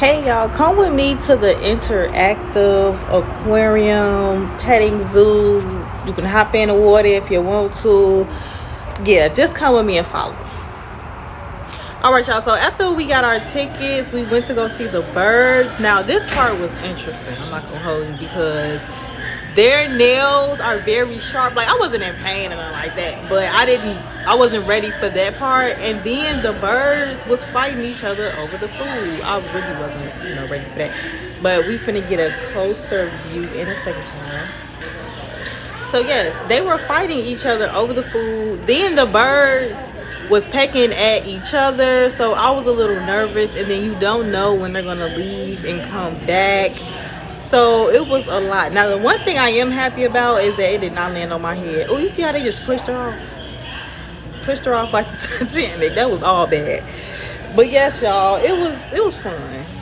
Hey y'all, come with me to the interactive aquarium petting zoo. You can hop in the water if you want to. Yeah, just come with me and follow. Alright y'all, so after we got our tickets, we went to go see the birds. Now this part was interesting, I'm not gonna hold you, because their nails are very sharp. Like, I wasn't in pain or nothing like that, but I wasn't ready for that part. And then the birds was fighting each other over the food. I really wasn't, ready for that. But we finna get a closer view in a second, y'all. So yes, they were fighting each other over the food. Then the birds was pecking at each other, so I was a little nervous. And then you don't know when they're gonna leave and come back. So it was a lot. Now the one thing I am happy about is that it did not land on my head. Oh, you see how they just pushed her off? Pushed her off like the Titanic. That was all bad. But yes, y'all, it was fun,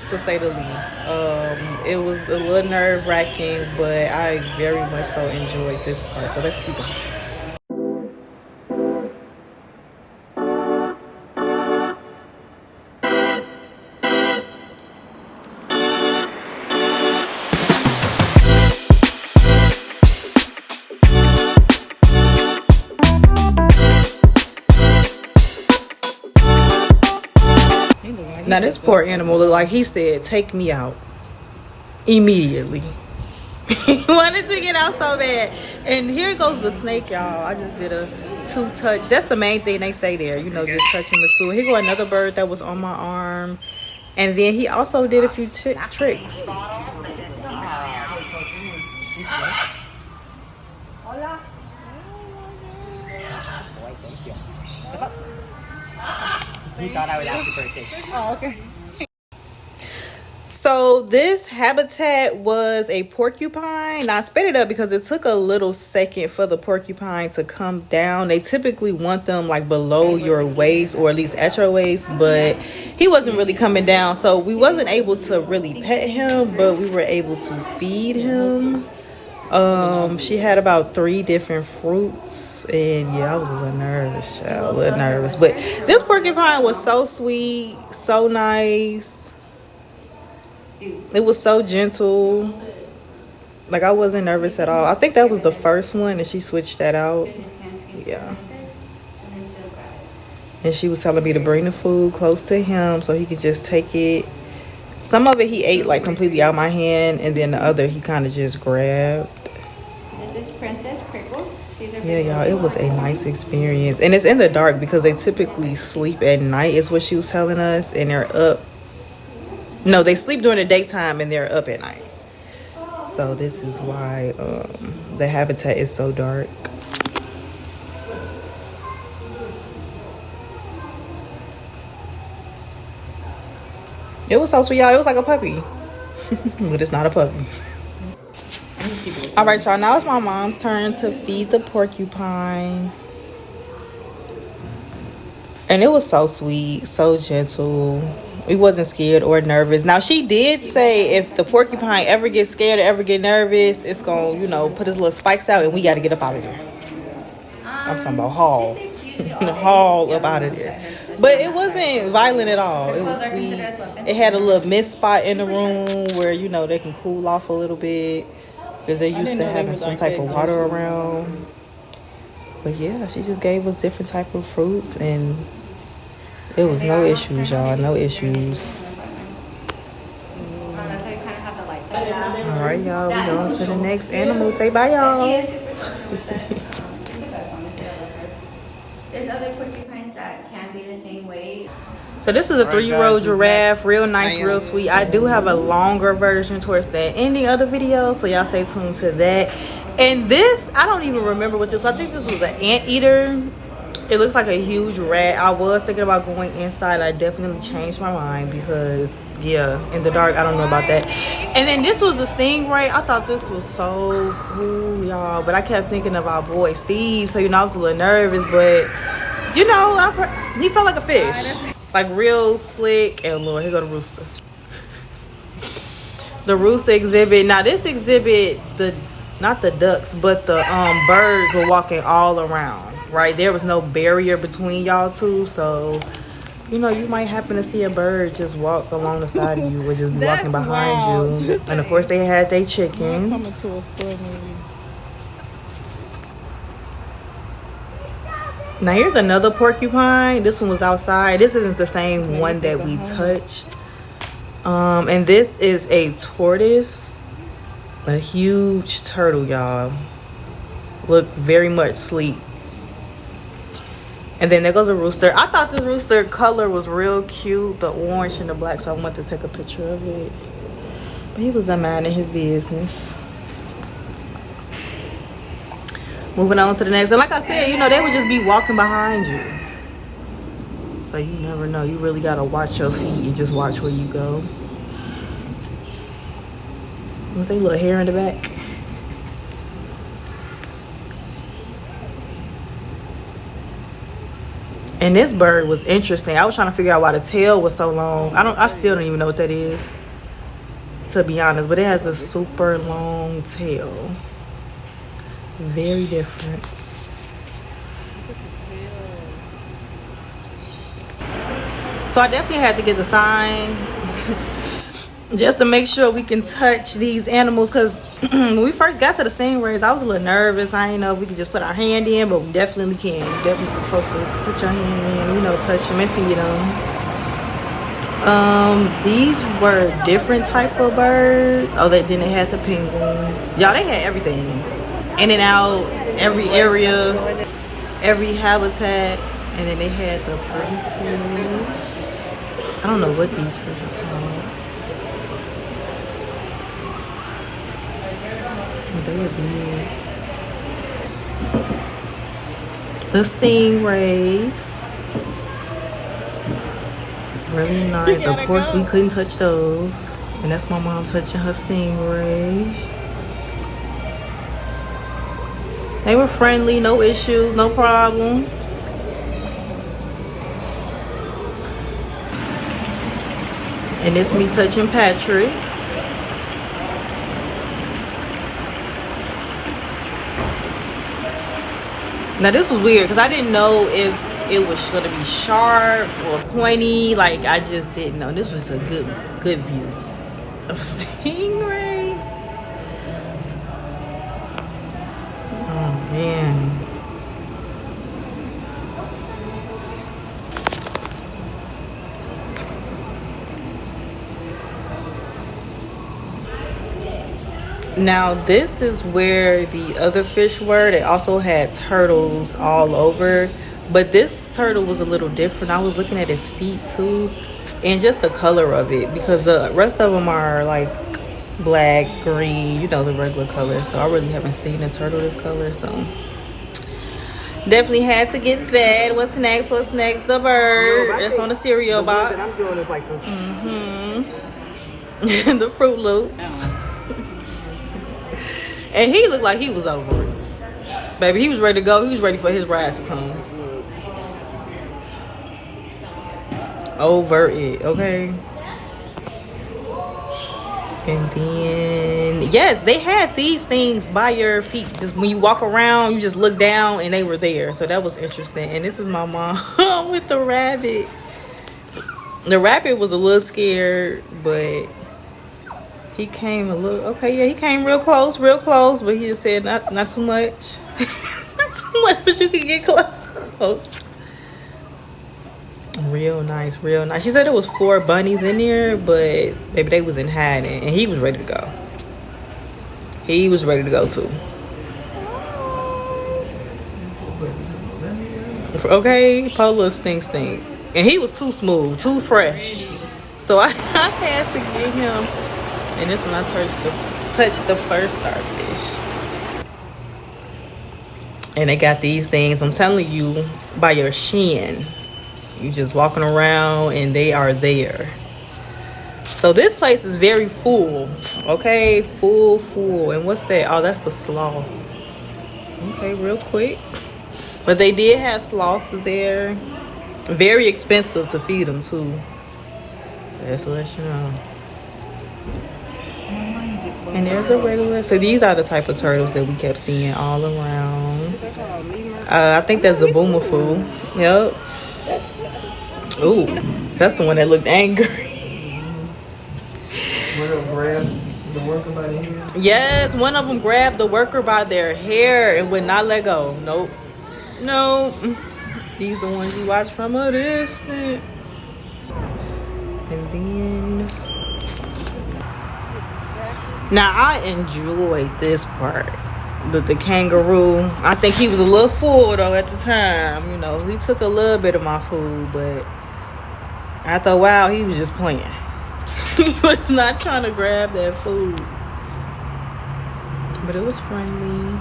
to say the least. It was a little nerve-wracking, but I very much so enjoyed this part. So let's keep going. Now this poor animal looked like he said, "Take me out immediately." He wanted to get out so bad. And here goes the snake, y'all. I just did a 2-touch. That's the main thing they say there, just touching the two. Here go another bird that was on my arm. And then he also did a few tricks. He thought I would ask you for a shake. Oh, okay. So this habitat was a porcupine. Now I sped it up because it took a little second for the porcupine to come down. They typically want them like below your waist, or at least at your waist, but he wasn't really coming down. So we wasn't able to really pet him, but we were able to feed him. She had about 3 different fruits. And yeah, I was a little nervous, but this porcupine was so sweet, so nice. It was so gentle. Like, I wasn't nervous at all. I think that was the first one, and she switched that out. Yeah. And she was telling me to bring the food close to him so he could just take it. Some of it he ate like completely out my hand, and then the other he kind of just grabbed. This is Princess Prickles. Yeah, y'all, it was a nice experience. And it's in the dark because they typically sleep at night, is what she was telling us. And they're up. No, they sleep during the daytime and they're up at night. So this is why the habitat is so dark. It was so sweet, y'all. It was like a puppy. But it's not a puppy. Alright, y'all, now it's my mom's turn to feed the porcupine. And it was so sweet, so gentle. We wasn't scared or nervous. Now, she did say if the porcupine ever gets scared or ever get nervous, it's going to, put his little spikes out and we got to get up out of there. I'm talking about haul. Haul up out of there. But it wasn't violent at all. It was sweet. It had a little mist spot in the room where, they can cool off a little bit. Because they're used to having some type of water around. But yeah, she just gave us different type of fruits, and it was no issues, y'all. No issues. Alright, y'all. We going to the next animal. Say bye, y'all. There's other porcupines that can be the same way. So this is a 3-year-old giraffe, real nice, real sweet. I do have a longer version towards the ending of the video, so y'all stay tuned to that. And this, I don't even remember what this was. I think this was an anteater. It looks like a huge rat. I was thinking about going inside. I definitely changed my mind because, yeah, in the dark, I don't know about that. And then this was the stingray. I thought this was so cool, y'all. But I kept thinking of our boy Steve, so, I was a little nervous. But, he felt like a fish. Like, real slick. And Lord, here go the rooster. The rooster exhibit. Now, this exhibit, not the ducks, but the birds were walking all around, right? There was no barrier between y'all two, so You know, you might happen to see a bird just walk along the side of you or just be walking behind you. And of course, they had their chickens. Coming to a store maybe. Now here's another porcupine. This one was outside. This isn't the same one that we touched. And this is a tortoise. A huge turtle, y'all. Look very much sleep. And then there goes a rooster. I thought this rooster color was real cute, the orange and the black, so I wanted to take a picture of it. But he was minding his business. Moving on to the next. And like I said, you know, they would just be walking behind you. So you never know. You really gotta watch your feet and just watch where you go. What's that little hair in the back? And this bird was interesting. I was trying to figure out why the tail was so long. I still don't even know what that is, to be honest. But it has a super long tail. Very different. So I definitely had to get the sign just to make sure we can touch these animals, because when we first got to the stingrays, I was a little nervous. I didn't know if we could just put our hand in, but we definitely can. You definitely supposed to put your hand in, you know, touch them and feed them. These were different type of birds. Oh, then they had the penguins. Y'all, they had everything. In and out, every area, every habitat. And then they had the pretty fish. I don't know what these fish are called. They are big. The stingrays. Really nice. Of course, we couldn't touch those. And that's my mom touching her stingray. They were friendly, no issues, no problems. And this me touching Patrick. Now this was weird because I didn't know if it was going to be sharp or pointy. Like, I just didn't know. This was a good view of a stingray. Oh man. Now this is where the other fish were. They also had turtles all over, but this turtle was a little different. I was looking at his feet too, and just the color of it, because the rest of them are like black, green, you know, the regular color. So I really haven't seen a turtle this color, so definitely had to get that. What's next? The bird that's on the cereal box. I'm doing is like the the Fruit Loops. And he looked like he was over it. Baby, he was ready to go. He was ready for his ride to come. Over it, okay? And then, yes, they had these things by your feet. Just when you walk around, you just look down and they were there. So that was interesting. And this is my mom with the rabbit. The rabbit was a little scared, but he came a little, okay, yeah, he came real close, but he just said not too much. Not too much, but you can get close. Real nice. She said there was 4 bunnies in there, but maybe they was in hiding, and he was ready to go. He was ready to go too. Okay, Polo stink. And he was too smooth, too fresh. So I had to get him. And this one I touched the first starfish. And they got these things, I'm telling you, by your shin. You just walking around and they are there. So this place is very full. Okay, full. And what's that? Oh, that's the sloth. Okay, real quick. But they did have sloths there. Very expensive to feed them too. Just to let you know. And there's a regular. So these are the type of turtles that we kept seeing all around. I think that's a boomafoo. Yep. Ooh, that's the one that looked angry. Will grab the worker by the hair. Yes, one of them grabbed the worker by their hair and would not let go. Nope. No. These the ones you watch from a distance. And then... Now, I enjoyed this part. The kangaroo. I think he was a little full, though, at the time. You know, he took a little bit of my food, but... After a while, he was just playing. He was not trying to grab that food. But it was friendly.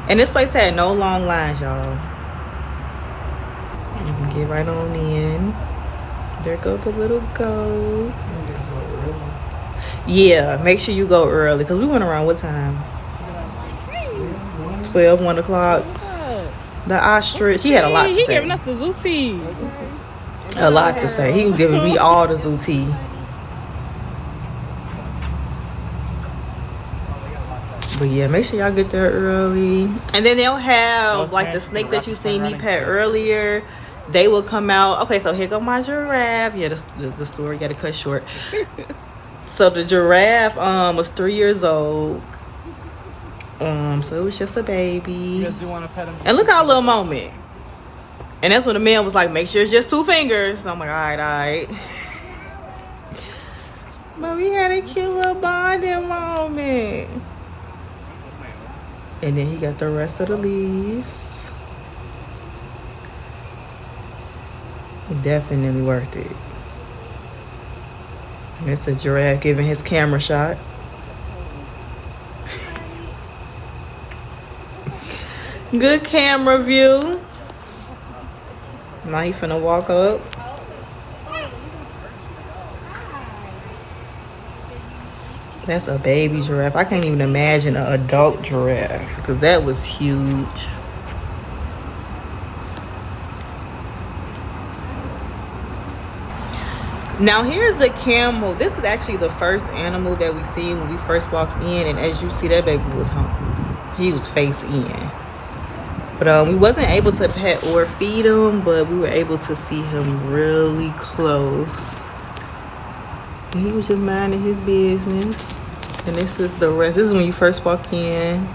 And this place had no long lines, y'all. You can get right on in. There go the little goats. Yeah, make sure you go early. Because we went around what time? 12, 1 o'clock. The ostrich. He had a lot to say. He giving us the zoo tea. A lot to say. He was giving me all the zoo tea. But yeah, make sure y'all get there early. And then they'll have like the snake that you seen me pet earlier. They will come out. Okay, so here go my giraffe. Yeah, the story got to cut short. So the giraffe was 3 years old. So it was just a baby. You guys do want to pet him? And look at our little moment. And that's when the man was like, make sure it's just 2 fingers. So I'm like, all right. But we had a cute little bonding moment. And then he got the rest of the leaves. Definitely worth it. And it's a giraffe giving his camera shot. Good camera view. Now he finna walk up. That's a baby giraffe. I can't even imagine an adult giraffe because that was huge. Now here's the camel. This is actually the first animal that we seen when we first walked in, and as you see, that baby was hungry. He was face in. But we wasn't able to pet or feed him, but we were able to see him really close. And he was just minding his business. And this is the rest. This is when you first walk in.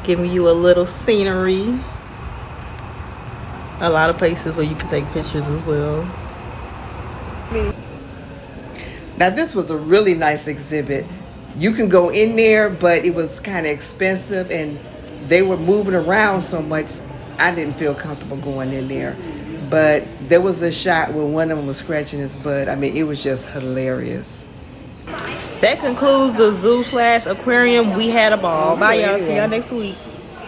Giving you a little scenery. A lot of places where you can take pictures as well. Now this was a really nice exhibit. You can go in there, but it was kind of expensive and they were moving around so much, I didn't feel comfortable going in there. But there was a shot where one of them was scratching his butt. I mean, it was just hilarious. That concludes the zoo / aquarium. We had a ball. Bye, y'all. See y'all next week.